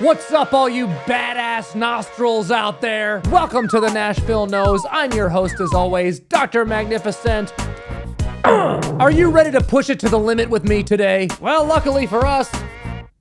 What's up, all you badass nostrils out there? Welcome to the Nashville Nose. I'm your host, as always, Dr. Magnificent. Are you ready to push it to the limit with me today? Well, luckily for us,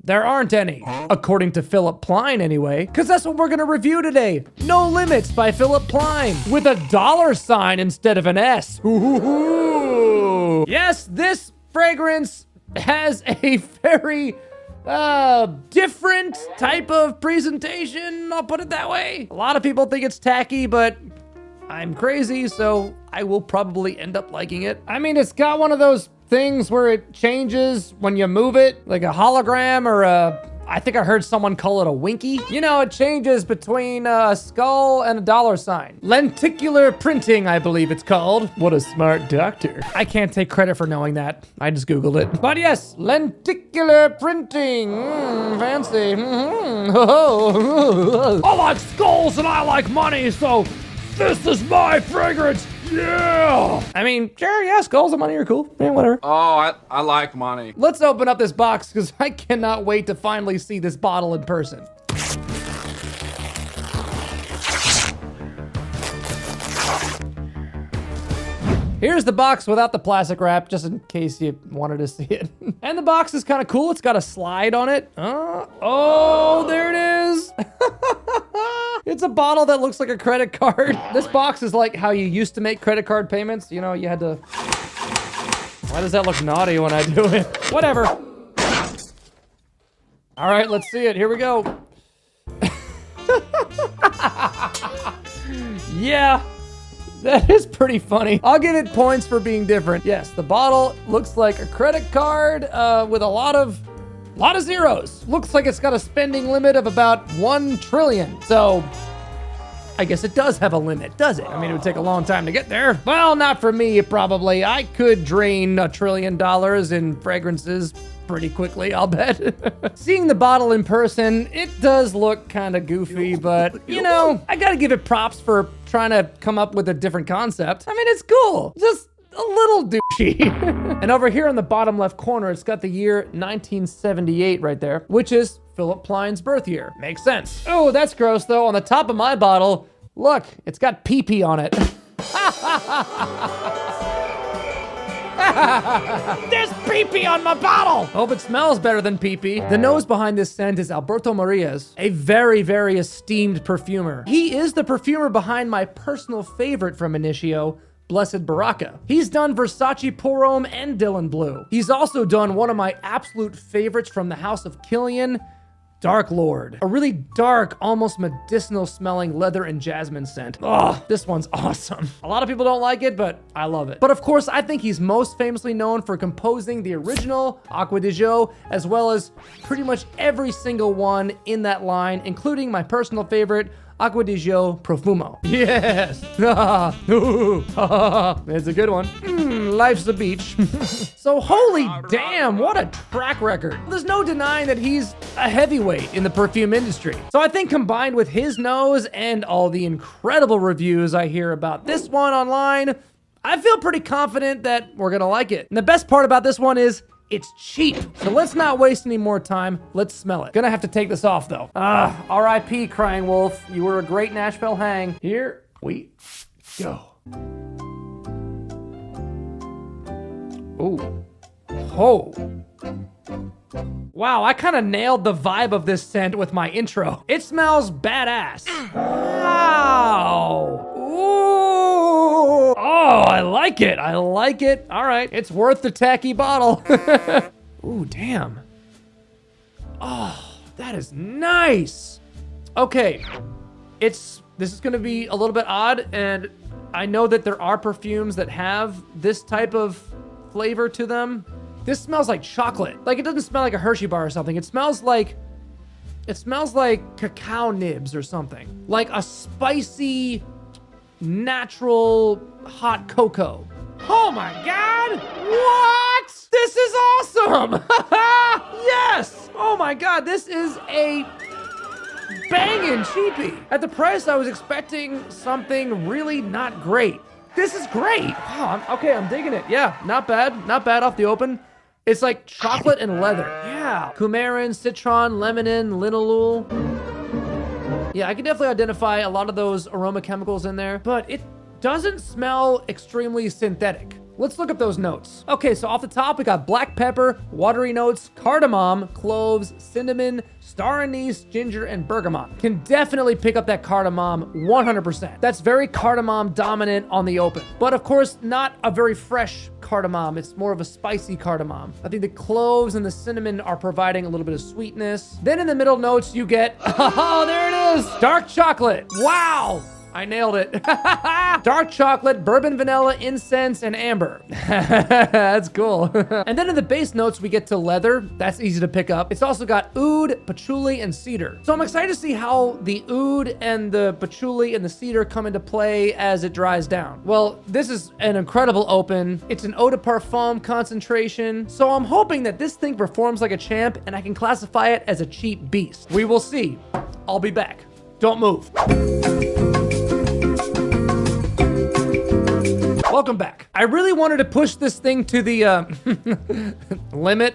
there aren't any. According to Philipp Plein, anyway. Because that's what we're going to review today. No Limits by Philipp Plein. With a $ instead of an S. Ooh. Yes, this fragrance has a very different type of presentation, I'll put it that way. A lot of people think it's tacky, but I'm crazy, so I will probably end up liking it. I mean, it's got one of those things where it changes when you move it, like a hologram or I think I heard someone call it a winky. You know, it changes between a skull and a $. Lenticular printing, I believe it's called. What a smart doctor. I can't take credit for knowing that. I just Googled it. But yes, lenticular printing. Fancy. I like skulls and I like money, so this is my fragrance. Yeah! I mean, sure, yeah, skulls and money are cool. Yeah, whatever. Oh, I like money. Let's open up this box because I cannot wait to finally see this bottle in person. Here's the box without the plastic wrap, just in case you wanted to see it. And the box is kind of cool. It's got a slide on it. Oh, there it is. It's a bottle that looks like a credit card. This box is like how you used to make credit card payments. You know, you had to... Why does that look naughty when I do it? Whatever. All right, let's see it. Here we go. Yeah. That is pretty funny. I'll give it points for being different. Yes, the bottle looks like a credit card with a lot of zeros. Looks like it's got a spending limit of about 1 trillion. So I guess it does have a limit, does it? I mean, it would take a long time to get there. Well, not for me, probably. I could drain $1 trillion in fragrances pretty quickly, I'll bet. Seeing the bottle in person, it does look kind of goofy, but you know, I gotta give it props for trying to come up with a different concept. I mean, it's cool, just a little douchey. And over here on the bottom left corner, it's got the year 1978 right there, which is Philipp Plein's birth year. Makes sense. Oh, that's gross though. On the top of my bottle, look, it's got pee-pee on it. There's pee-pee on my bottle! Hope it smells better than pee-pee. The nose behind this scent is Alberto Maria's, a very, very esteemed perfumer. He is the perfumer behind my personal favorite from Intr-Eau, Blessed Baraka. He's done Versace Pour Homme and Dylan Blue. He's also done one of my absolute favorites from the House of Killian, Dark Lord. A really dark, almost medicinal smelling leather and jasmine scent. Oh, this one's awesome. A lot of people don't like it, but I love it. But of course, I think he's most famously known for composing the original Outr-Eau, as well as pretty much every single one in that line, including my personal favorite, Outr-Eau Profumo. Yes. It's a good one. Life's a beach. So holy damn, what a track record. There's no denying that he's a heavyweight in the perfume industry. So I think combined with his nose and all the incredible reviews I hear about this one online, I feel pretty confident that we're gonna like it. And the best part about this one is it's cheap. So let's not waste any more time. Let's smell it. Gonna have to take this off though. R.I.P. Crying Wolf. You were a great Nashville hang. Here we go. Ooh. Oh. Wow, I kind of nailed the vibe of this scent with my intro. It smells badass. Wow. Ooh. Oh, I like it. I like it. All right, it's worth the tacky bottle. Ooh, damn. Oh, that is nice. Okay, this is gonna be a little bit odd, and I know that there are perfumes that have this type of flavor to them. This smells like chocolate. Like, it doesn't smell like a Hershey bar or something. It smells like cacao nibs or something. Like a spicy, natural hot cocoa. Oh my God, what? This is awesome. Yes. Oh my God, this is a banging cheapy. At the price I was expecting something really not great. This is great. Wow, I'm digging it. Yeah, not bad off the open. It's like chocolate and leather. Yeah. Coumarin, citron, lemon, linalool. Yeah, I can definitely identify a lot of those aroma chemicals in there, but it doesn't smell extremely synthetic. Let's look up those notes. Okay, so off the top, we got black pepper, watery notes, cardamom, cloves, cinnamon, star anise, ginger, and bergamot. Can definitely pick up that cardamom 100%. That's very cardamom dominant on the open. But of course, not a very fresh cardamom. It's more of a spicy cardamom. I think the cloves and the cinnamon are providing a little bit of sweetness. Then in the middle notes, you get, oh, there it is, dark chocolate. Wow. I nailed it. Dark chocolate, bourbon, vanilla, incense, and amber. That's cool. And then in the base notes, we get to leather. That's easy to pick up. It's also got oud, patchouli, and cedar. So I'm excited to see how the oud and the patchouli and the cedar come into play as it dries down. Well, this is an incredible open. It's an eau de parfum concentration. So I'm hoping that this thing performs like a champ and I can classify it as a cheap beast. We will see. I'll be back. Don't move. Welcome back. I really wanted to push this thing to the limit,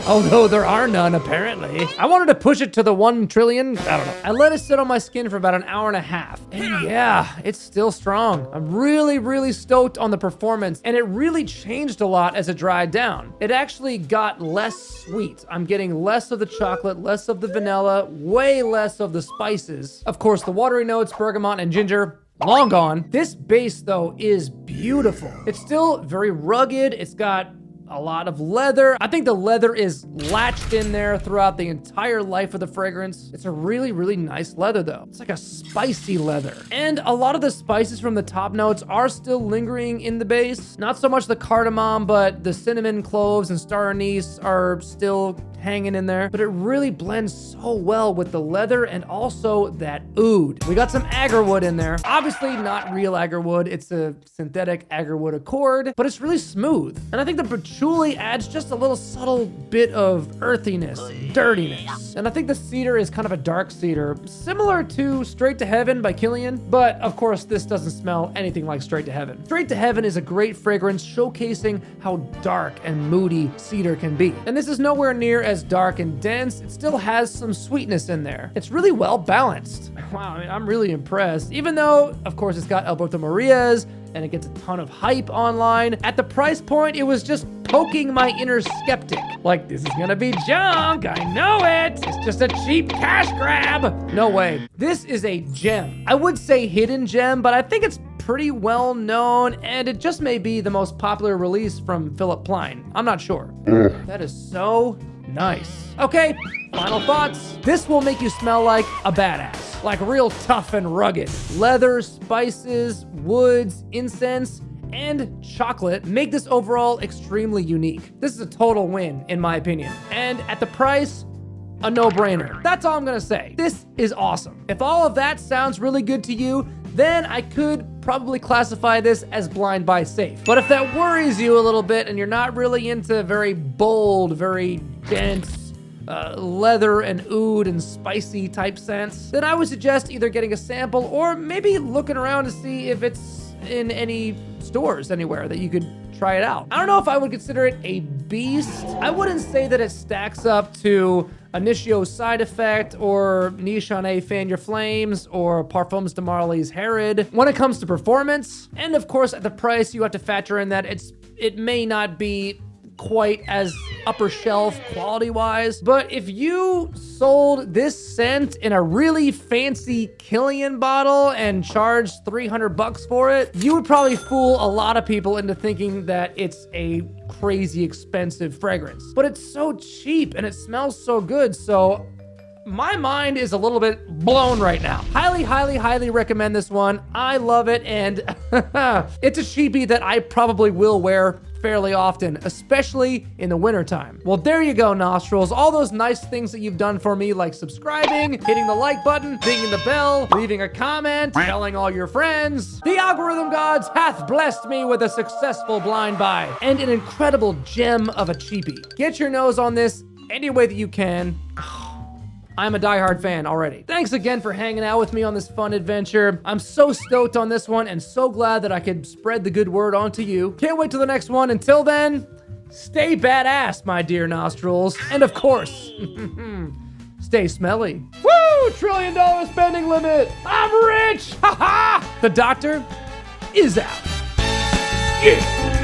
although there are none apparently. I wanted to push it to the 1 trillion. I don't know. I let it sit on my skin for about an hour and a half. And yeah, it's still strong. I'm really, really stoked on the performance, and it really changed a lot as it dried down. It actually got less sweet. I'm getting less of the chocolate, less of the vanilla, way less of the spices. Of course, the watery notes, bergamot, and ginger, long gone. This base, though, is beautiful. It's still very rugged. It's got a lot of leather. I think the leather is latched in there throughout the entire life of the fragrance. It's a really, really nice leather, though. It's like a spicy leather. And a lot of the spices from the top notes are still lingering in the base. Not so much the cardamom, but the cinnamon, cloves, and star anise are still hanging in there, but it really blends so well with the leather and also that oud. We got some agarwood in there. Obviously not real agarwood. It's a synthetic agarwood accord, but it's really smooth. And I think the patchouli adds just a little subtle bit of earthiness, dirtiness. And I think the cedar is kind of a dark cedar, similar to Straight to Heaven by Killian, but of course this doesn't smell anything like Straight to Heaven. Straight to Heaven is a great fragrance showcasing how dark and moody cedar can be. And this is nowhere near as dark and dense. It still has some sweetness in there. It's really well balanced. Wow, I mean, I'm really impressed. Even though, of course, it's got Alberto Maria's and it gets a ton of hype online. At the price point, it was just poking my inner skeptic. Like, this is gonna be junk, I know it. It's just a cheap cash grab. No way. This is a gem. I would say hidden gem, but I think it's pretty well known, and it just may be the most popular release from Philipp Plein. I'm not sure. That is so nice. Okay, final thoughts. This will make you smell like a badass, like real tough and rugged. Leather, spices, woods, incense, and chocolate make this overall extremely unique. This is a total win, in my opinion. And at the price, a no-brainer. That's all I'm gonna say. This is awesome. If all of that sounds really good to you, then I could probably classify this as blind buy safe. But if that worries you a little bit and you're not really into very bold, very dense leather and oud and spicy type scents, then I would suggest either getting a sample or maybe looking around to see if it's in any stores anywhere that you could try it out. I don't know if I would consider it a beast. I wouldn't say that it stacks up to Initio Side Effect or Nichonnet Fan Your Flames or Parfums de Marly's Herod when it comes to performance. And of course, at the price, you have to factor in that it may not be quite as upper shelf quality wise, but if you sold this scent in a really fancy Killian bottle and charged $300 for it, you would probably fool a lot of people into thinking that it's a crazy expensive fragrance. But it's so cheap and it smells so good, so my mind is a little bit blown right now. Highly, highly, highly recommend this one. I love it, and it's a cheapie that I probably will wear fairly often, especially in the wintertime. Well, there you go, Nostrils. All those nice things that you've done for me, like subscribing, hitting the like button, dinging the bell, leaving a comment, telling all your friends. The algorithm gods hath blessed me with a successful blind buy and an incredible gem of a cheapie. Get your nose on this any way that you can. I'm a diehard fan already. Thanks again for hanging out with me on this fun adventure. I'm so stoked on this one and so glad that I could spread the good word onto you. Can't wait till the next one. Until then, stay badass, my dear nostrils. And of course, stay smelly. Woo! $1 trillion spending limit. I'm rich. Ha ha! The doctor is out. Yeah.